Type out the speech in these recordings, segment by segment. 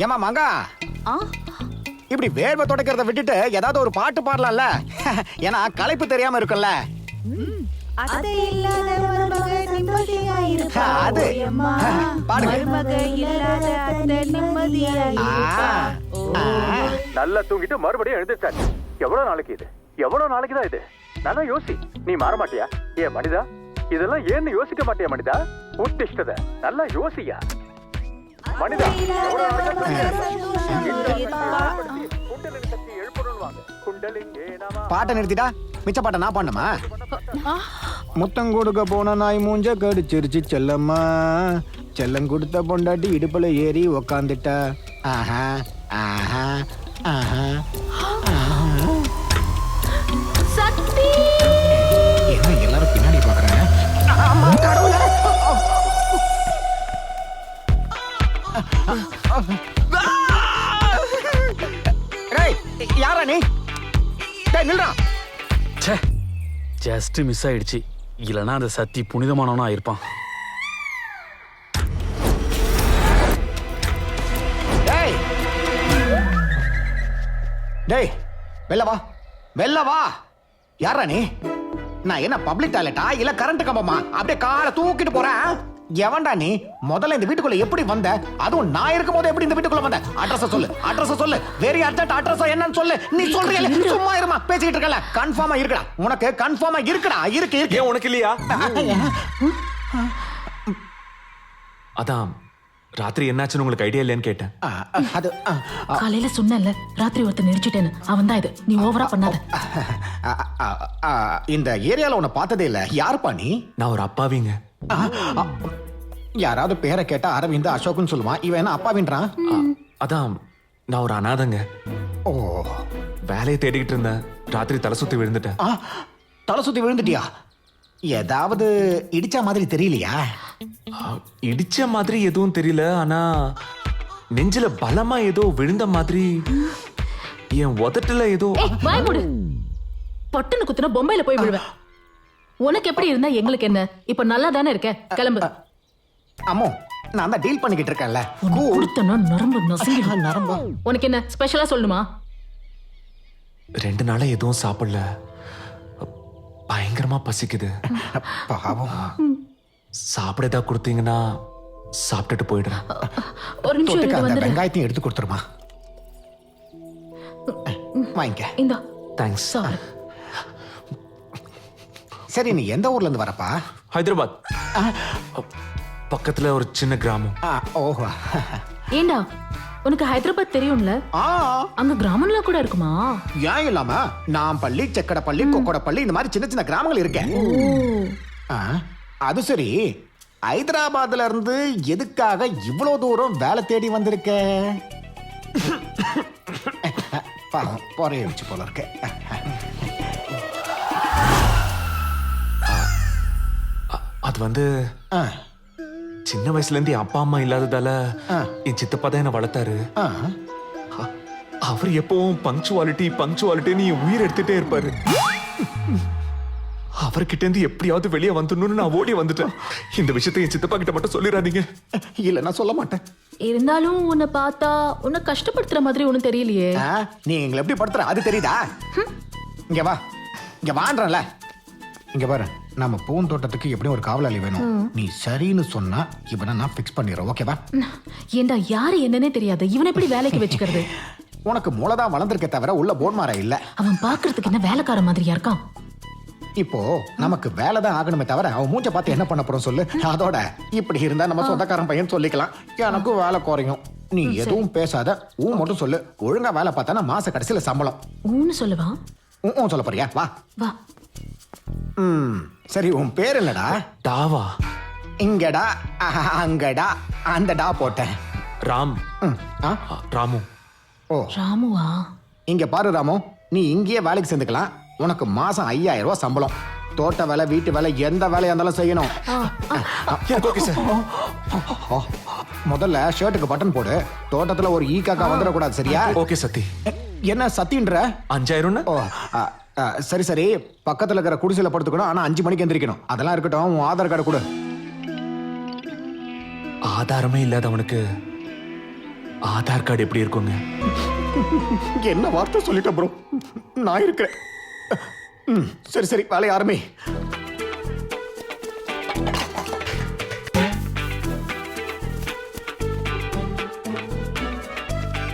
ஏமா மங்கா இப்படி வேர்வை துடைக்கிறத விட்டுட்டு ஏதாவது ஒரு பாட்டு பாடலாம்ல? ஏன்னா களைப்பு தெரியாம இருக்குல்ல. அத்தை இல்லாத மருமக நிம்மதியா இருப்பா. அது ஓயம்மா. பாடுங்க. மருமக இல்லாத அத்தை நிம்மதியா இருப்பா. நல்லா தூங்கிட்டு மறுபடியும் எழுந்திருச்சாச்சு. எவ்வளவு நாளைக்கு இது? எவ்வளவு நாளைக்கு தான் இது? நல்லா யோசி. நீ மாற மாட்டியா? ஏன் மனிதா, இதெல்லாம் ஏன்னு யோசிக்க மாட்டியா மனிதா? உத்திஷ்டத நல்லா யோசியா மனிதா. எவ்வளவு பாட்டை நிறுத்திட்டா மிச்ச பாட்டை நான் பாடணுமா? முத்தம் கொடுக்க போன நாய் மூஞ்ச கடிச்சிருச்சு செல்லம்மா, செல்லம் கொடுத்த பொண்டாட்டி இடுப்புல ஏறி உக்காந்துட்டா. ஆஹா ஆஹா ஆஹா சக்தி என்ன எல்லாரும் பின்னாடி பாக்குறாங்க? ஆமா கடவுளே. டேய் யாரா நீ? டேய் நில்றா. ச்சே, ஜஸ்ட் மிஸ் ஆயிடுச்சு. இல்லைன்னா அந்த சத்தி புனிதமானவனா இருப்பான். டேய் டேய் வெளில வா, வெளில வா. யாரா நீ? நான் என்ன பப்ளிக் டாய்லெட்டா இல்ல கரண்ட் கம்பமா? அப்படியே காலை தூக்கிட்டு போறேன். எவன்டா நீ? முதல்ல இந்த வீட்டுக்குள்ள எப்படி வந்த? அதுவும் நான் இருக்கும் போது எப்படி இந்த வீட்டுக்குள்ள வந்த? அட்ரஸ் சொல்லு, அட்ரஸ் சொல்லு. வெரி அர்ஜென்ட் அட்ரஸ் என்னன்னு சொல்லு. நீ சொல்றீல சும்மா இருமா, பேசிட்டு இருக்கல. கன்ஃபார்மா இருக்குடா, உனக்கு கன்ஃபார்மா இருக்குடா. இருக்கு இருக்கு. ஏன் உனக்கு இல்லையா? அதான் ராத்திரி என்னாச்சுன்னு உங்களுக்கு ஐடியா இல்லையான்னு கேட்டேன். அது காலையில சொன்னேன்ல, ராத்திரி ஒருத்தன் நெரிச்சிட்டேன்னு. அவன் தான் இது. நீ ஓவரா பண்ணாத. இந்த ஏரியால உன்னை பார்த்ததே இல்ல. யாருப்பா நீ? நான் ஒரு அப்பாவிங்க. யாராவது பேரை கேட்டா அரவிந்த் அசோக்னு சொல்லுவான். இவன் என்ன அப்பாவின்றான்? அதான் நான் ஒரு அனாதைங்க. ஓ, வேலையை தேடிக்கிட்டு இருந்தேன். ராத்திரி தலை சுத்தி விழுந்துட்டேன். தலை சுத்தி விழுந்துட்டியா? ஏதாவது இடிச்ச மாதிரி தெரியலையா? இடிச்ச மாதிரி எதுவும் தெரியல. ஆனா நெஞ்சில பலமா ஏதோ விழுந்த மாதிரி, என் உதட்டுல ஏதோ. வாய் மூடு. பட்டுன்னு குத்துனா பொம்பையில போய் விழுவேன். உனக்கு எப்படி இருந்தா எங்களுக்கு என்ன? இப்ப நல்லா தானே இருக்க. கிளம்பு. அம்மோ, நான் தான் டீல் பண்ணிக்கிட்டு இருக்கேன்ல. கொடுத்தனா நரம்பு நசுங்கிடும். நரம்பா? உனக்கு என்ன ஸ்பெஷலா சொல்லணுமா? 2 நாளா எதுவும் சாப்பிடல. பயங்கரமா பசிக்குது. பாவம். சாப்பிட ஏதாவது கொடுத்தீங்கன்னா சாப்பிட்டுட்டு போயிடுறேன். ஒரு நிமிஷம் தொட்டுக்க இரு, அந்த வந்துடுறேன். வெங்காயத்தையும் எடுத்து கொடுத்துருமா? வாங்கிக்க. இந்தா. தேங்க்ஸ். சாரி. சரி, நீ எந்த ஊர்ல இருந்து வரப்பா? ஹைதராபாத் பக்கத்துல ஒரு சின்ன கிராமம். ஓஹோ. ஏண்டா, உனக்கு ஹைதராபாத் தெரியும்ல? அங்க கிராமம்லாம் கூட இருக்குமா? ஏன் இல்லாம நாம்பள்ளி, செக்கடப்பள்ளி, கொக்கடப்பள்ளி இந்த மாதிரி சின்ன சின்ன கிராமங்கள் இருக்கேன். அது சரி, ஹைதராபாத்ல இருந்து எதுக்காக இவ்வளவு தூரம் வேலை தேடி வந்திருக்க? பொறைய வச்சு போல இருக்க. அது வந்து சின்ன வயசுல இருந்து அப்பா அம்மா இல்லாததால என் சித்தப்பா தான் என்ன வளர்த்தாரு. அவர் எப்பவும் பங்க்சுவாலிட்டி பங்க்சுவாலிட்டின்னு என் உயிர் எடுத்துட்டே இருப்பாரு. அவர்கிட்ட இருந்து எப்படியாவது வெளியே வந்துடணும்னு நான் ஓடி வந்துட்டேன். இந்த விஷயத்தை என் சித்தப்பா கிட்ட மட்டும் சொல்லிடாதீங்க. இல்ல, நான் சொல்ல மாட்டேன். இருந்தாலும் உன்னை பார்த்தா உன்னை கஷ்டப்படுத்துற மாதிரி ஒண்ணும் தெரியலையே. நீ எங்களை எப்படி படுத்துற அது தெரியுதா? இங்க வா, இங்க வான்றல. இங்க பாரு, நம்ம பூந்தோட்டத்துக்கு எப்படியும் ஒரு காவலாளி வேணும். நீ சரின்னு சொன்னா இவனை நான் ஃபிக்ஸ் பண்ணிடுறேன். ஓகேவா? ஏண்டா, யாரு என்னன்னே தெரியாது. இவனை எப்படி வேலைக்கு வச்சுக்கிறது? உனக்கு மூளைதான் வளர்ந்துருக்க தவிர உள்ள போன் மாற இல்ல. அவன் பாக்குறதுக்கு என்ன வேலைக்கார மாதிரியா இருக்கான்? இப்போ நமக்கு வேலை தான் ஆகணுமே தவிர அவன் மூஞ்ச பார்த்து என்ன பண்ண போறோம் சொல்லு. அதோட இப்படி இருந்தா நம்ம சொந்தக்காரன் பையன் சொல்லிக்கலாம். எனக்கும் வேலை குறையும். நீ எதுவும் பேசாத, ஊ மட்டும் சொல்லு. ஒழுங்கா வேலை பார்த்தானா மாச கடைசியில சம்பளம். ஊன்னு சொல்லுவா. சொல்ல போறியா? வா வா. சரி, உன் பேர் என்னடா? டாவா? இங்கடா, அங்கடா, அந்த டா போட்டேன். ராம். ராமு. ஓ, ராமுவா? இங்க பாரு ராமு, நீ இங்கேயே வேலைக்கு சேர்ந்துக்கலாம். உனக்கு மாசம் 5000 ரூபாய் சம்பளம். தோட்ட வேலை, வீட்டு வேலை, எந்த வேலையா இருந்தாலும் செய்யணும். முதல்ல ஷர்ட்டுக்கு பட்டன் போடு. தோட்டத்துல ஒரு ஈ காக்கா வந்துடக்கூடாது. சரியா? ஓகே சத்தி. என்ன சத்தின்ற? 5000. ஓ, சரி சரி. பக்கத்துல இருக்கிற குடிசையில படுத்துக்கணும். ஆனா 5 மணிக்கு எந்திரிக்கணும். அதெல்லாம் இருக்கட்டும். உன் ஆதார் கார்டு கொடு. ஆதாரமே இல்லாதவனுக்கு ஆதார் கார்டு எப்படி இருக்குங்க? என்ன வார்த்தை சொல்லிட்டேன் ப்ரோ, நான் இருக்கிறேன். சரி சரி, வேலையை ஆரம்பி.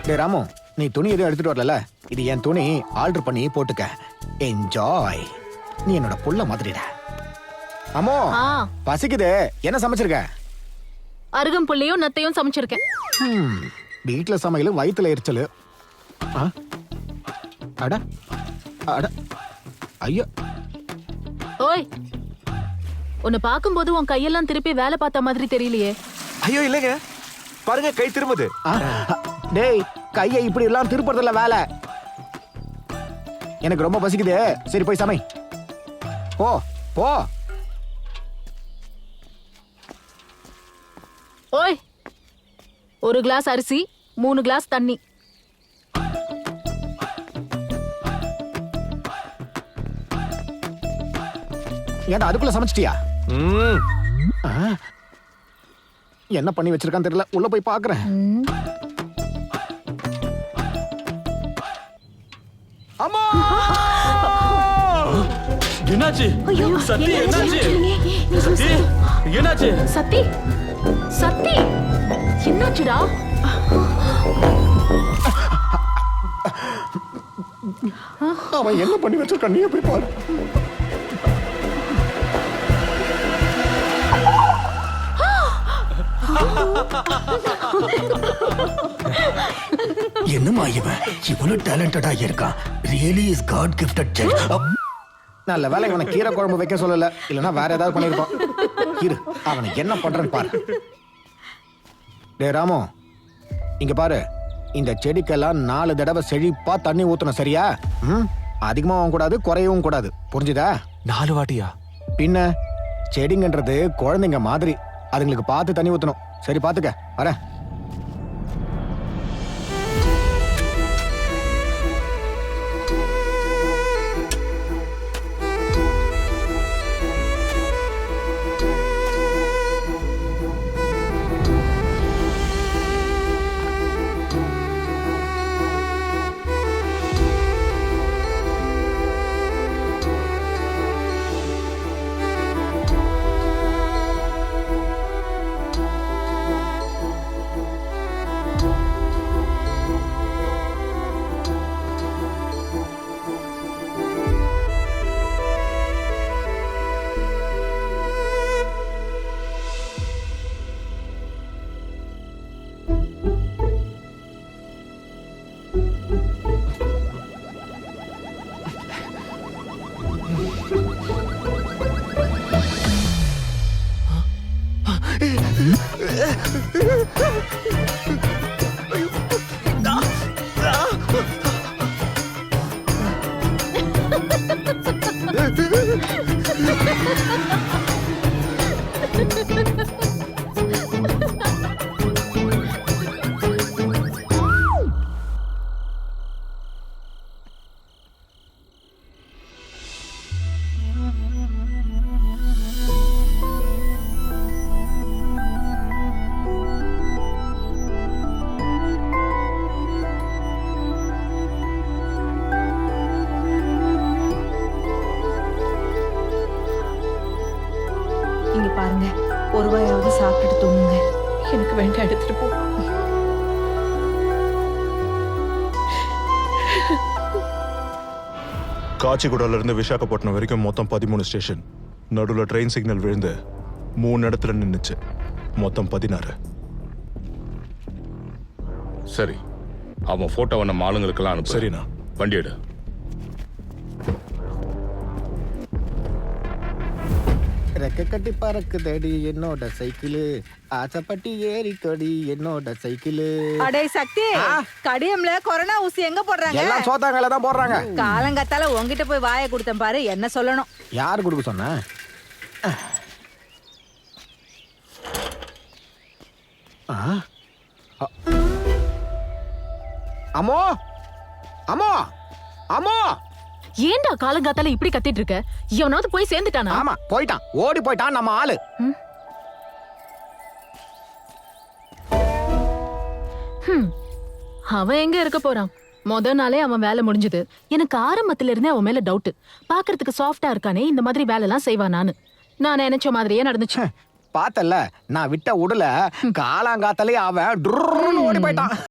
டேய் ராமு, நீ துணி எதுவும் எடுத்துட்டு வரல, இது என் துணி, ஆர்டர் பண்ணி போட்டுக்க. என்ஜாய். நீ என்னோட புள்ள மாதிரிடா. அம்மோ ஆ. பசிக்குது, என்ன சமைச்சிருக்க? அருகம்புள்ளையும் நத்தையும் சமைச்சிருக்கேன். வீட்டுல சமையல், வயித்துல எரிச்சல். ஆ? அட அட ஐயோ. ஓய், உன்னை பார்க்கும்போது உன் கையெல்லாம் திருப்பி வேலை பார்த்த மாதிரி தெரியலையே. ஐயோ இல்லைங்க, பாருங்க கை திரும்புது. ஆ, டேய், கையை இப்படி எல்லாம் திருப்பறதுல வேலை. எனக்கு ரொம்ப பசிக்குது, சரி போய் சமை. போ போ. ஓய், 1 கிளாஸ் அரிசி, 3 கிளாஸ் தண்ணி. ஏன்டா அதுக்குள்ள சமைச்சிட்டியா? ம், ஆ, என்ன பண்ணி வச்சிருக்கான்னு தெரியல, உள்ள போய் பாக்குறேன். அம்மா! என்னாச்சு சத்தி? என்னாச்சு சத்தி? என்னாச்சு? சத்தி, சத்தி, என்னாச்சுடா? அவன் என்ன பண்ணி வச்சிருக்கான், நீயே போய் பாரு. என்னமா இவன் இவ்வளவு டேலண்டடா இருக்கான். Really is god gifted child. நல்ல வேளை இவனை கீரை குழம்பு வைக்க சொல்லல, இல்லனா வேற ஏதாவது பண்ணிருப்பான். இரு, அவனை என்ன பண்றேன்னு பாரு. டேய் ராமு, இங்க பாரு, இந்த செடிக்கெல்லாம் 4 தடவை செழிப்பா தண்ணி ஊத்தணும், சரியா? அதிகமாகவும் கூடாது, குறையவும் கூடாது, புரிஞ்சுதா? 4 வாட்டியா? பின்ன செடிங்கன்றது குழந்தைங்க மாதிரி, அதுங்களுக்கு பார்த்து தண்ணி ஊத்தணும். சரி, பாத்துக்க, வரேன். இங்க பாருங்க, 1 வாயாவது சாப்பிட்டுட்டு தூங்குங்க. எனக்கு வேண்டாம், எடுத்துட்டு போ. காச்சிகுடால இருந்து விசாகப்பட்டினம் வரைக்கும் மொத்தம் 13 ஸ்டேஷன். நடுவில் ட்ரெயின் சிக்னல் விழுந்து 3 இடத்துல நின்னுச்சு. மொத்தம் 16. சரி, அவன் போட்டோவை நம்ம ஆளுங்களுக்கெல்லாம் அனுப்பு. சரிண்ணா. வண்டி எடு. ரெக்க கட்டி பறக்குதடி என்னோட சைக்கிளு, ஆசைப்பட்டி ஏறி கொடி என்னோட சைக்கிளு. அடே சக்தி, கடியம்ல கொரோனா ஊசி எங்க போடுறாங்க? எல்லாம் சோத்தாங்கல தான் போடுறாங்க. காலங்கத்தால உன்கிட்ட போய் வாயை கொடுத்தேன் பாரு, என்ன சொல்லணும்? யாரு கொடுக்க சொன்ன? அம்மோ அம்மோ அம்மோ! ஏன்டா காலங்காத்தால இப்படி கத்திட்டு இருக்க? எவனாவது போய் சேர்ந்துட்டானா? ஆமா, போயிட்டான், ஓடி போயிட்டான் நம்ம ஆளு. அவன் எங்க இருக்க போறான்? முத நாளே அவன் வேலை முடிஞ்சது. எனக்கு ஆரம்பத்துல இருந்தே அவன் மேல டவுட். பாக்குறதுக்கு சாஃப்டா இருக்கானே, இந்த மாதிரி வேலை எல்லாம் செய்வானான்னு. நான் நினைச்ச மாதிரியே நடந்துச்சு. பார்த்தல நான் விட்ட உடல காலாங்காத்தாலே அவன் டுர்ருன்னு ஓடி போயிட்டான்.